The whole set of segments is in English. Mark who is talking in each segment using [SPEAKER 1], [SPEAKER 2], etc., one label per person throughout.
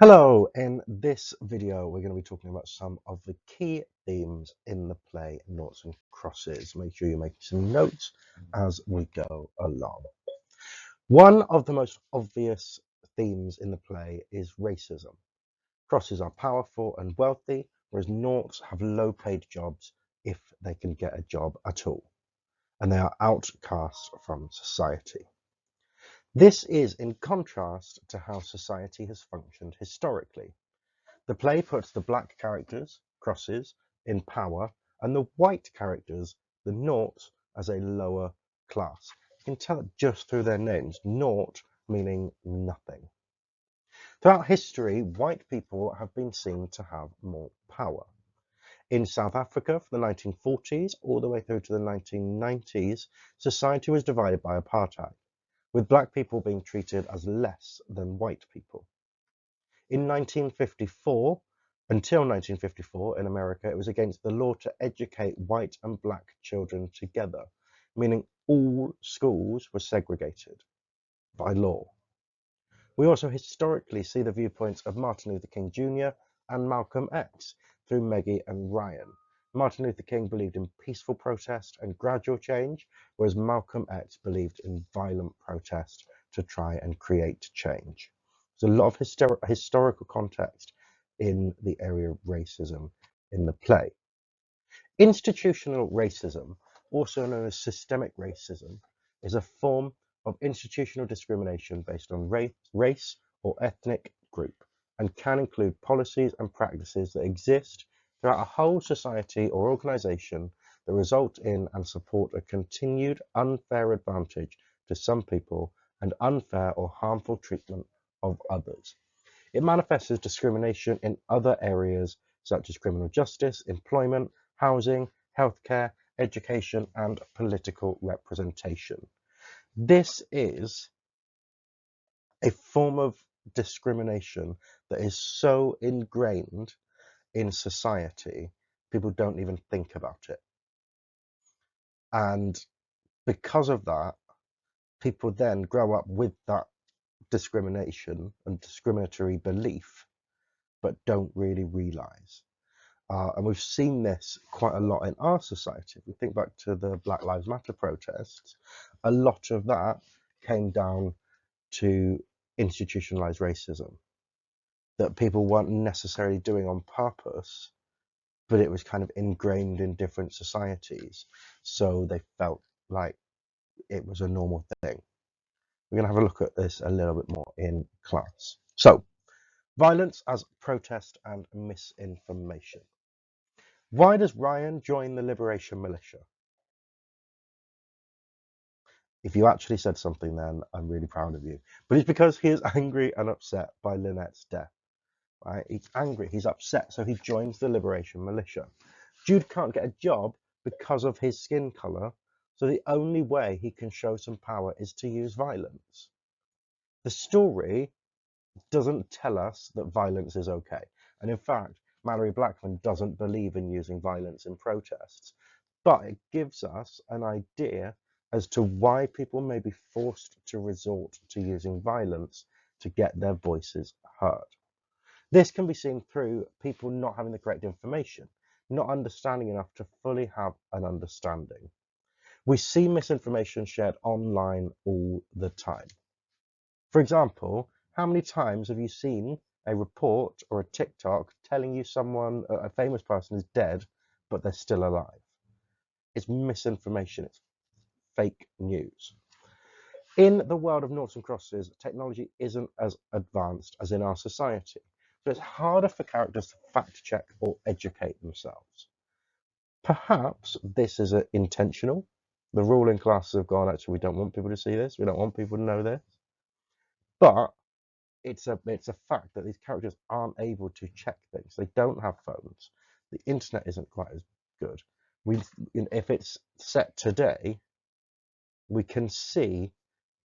[SPEAKER 1] Hello, in this video we're going to be talking about some of the key themes in the play Noughts and Crosses. Make sure you make some notes as we go along. One of the most obvious themes in the play is racism. Crosses are powerful and wealthy, whereas Noughts have low-paid jobs if they can get a job at all, and they are outcasts from society. This is in contrast to how society has functioned historically. The play puts the black characters, Crosses, in power, and the white characters, the Noughts, as a lower class. You can tell it just through their names, Nought meaning nothing. Throughout history, white people have been seen to have more power. In South Africa from the 1940s all the way through to the 1990s, society was divided by apartheid, with black people being treated as less than white people. In 1954, until 1954 in America, it was against the law to educate white and black children together, meaning all schools were segregated by law. We also historically see the viewpoints of Martin Luther King Jr. and Malcolm X through Maggie and Ryan. Martin Luther King believed in peaceful protest and gradual change, whereas Malcolm X believed in violent protest to try and create change. There's a lot of historical context in the area of racism in the play. Institutional racism, also known as systemic racism, is a form of institutional discrimination based on race or ethnic group, and can include policies and practices that exist throughout a whole society or organization that result in and support a continued unfair advantage to some people and unfair or harmful treatment of others. It manifests as discrimination in other areas such as criminal justice, employment, housing, healthcare, education, and political representation. This is a form of discrimination that is so ingrained in society, people don't even think about it. And because of that, people then grow up with that discrimination and discriminatory belief, but don't really realize. And we've seen this quite a lot in our society. If we think back to the Black Lives Matter protests, a lot of that came down to institutionalized racism that people weren't necessarily doing on purpose, but it was kind of ingrained in different societies. So they felt like it was a normal thing. We're going to have a look at this a little bit more in class. So, violence as protest and misinformation. Why does Ryan join the Liberation Militia? If you actually said something then, I'm really proud of you. But it's because he is angry and upset by Lynette's death. Right? He's angry, he's upset, so he joins the Liberation Militia. Jude can't get a job because of his skin colour, so the only way he can show some power is to use violence. The story doesn't tell us that violence is okay. And in fact, Mallory Blackman doesn't believe in using violence in protests. But it gives us an idea as to why people may be forced to resort to using violence to get their voices heard. This can be seen through people not having the correct information, not understanding enough to fully have an understanding. We see misinformation shared online all the time. For example, how many times have you seen a report or a TikTok telling you someone, a famous person, is dead, but they're still alive? It's misinformation, it's fake news. In the world of noughts and crosses, technology isn't as advanced as in our society, so it's harder for characters to fact check or educate themselves. Perhaps this is intentional. The ruling classes have gone, actually, we don't want people to see this, we don't want people to know this. But it's a fact that these characters aren't able to check things. They don't have phones. The internet isn't quite as good. If it's set today, we can see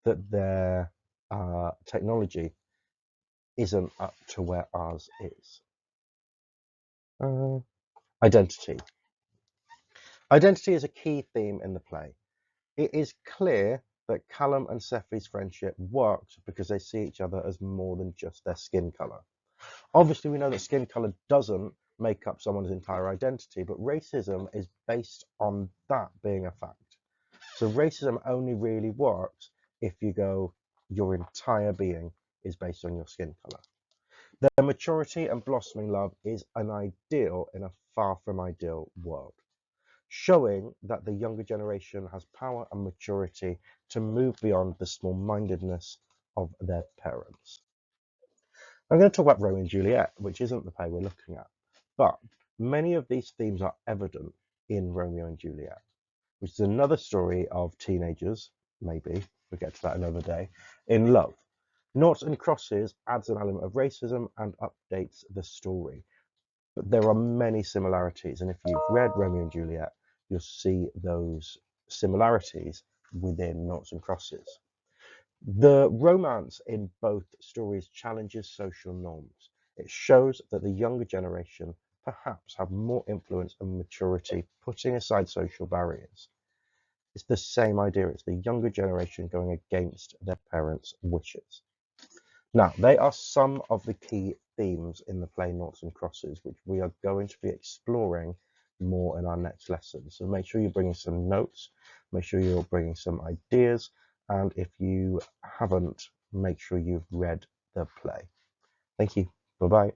[SPEAKER 1] that their technology isn't up to where ours is. Identity. Identity is a key theme in the play. It is clear that Callum and Seffi's friendship worked because they see each other as more than just their skin colour. Obviously, we know that skin color doesn't make up someone's entire identity, but racism is based on that being a fact. So racism only really works if you go, your entire being is based on your skin color. Their maturity and blossoming love is an ideal in a far from ideal world, showing that the younger generation has power and maturity to move beyond the small-mindedness of their parents. I'm going to talk about Romeo and Juliet, which isn't the play we're looking at, but many of these themes are evident in Romeo and Juliet, which is another story of teenagers, maybe, we'll get to that another day, in love. Noughts and Crosses adds an element of racism and updates the story. But there are many similarities, and if you've read Romeo and Juliet, you'll see those similarities within Noughts and Crosses. The romance in both stories challenges social norms. It shows that the younger generation perhaps have more influence and maturity, putting aside social barriers. It's the same idea. It's the younger generation going against their parents' wishes. Now, they are some of the key themes in the play Noughts and Crosses, which we are going to be exploring more in our next lesson. So make sure you're bringing some notes, make sure you're bringing some ideas, and if you haven't, make sure you've read the play. Thank you. Bye-bye.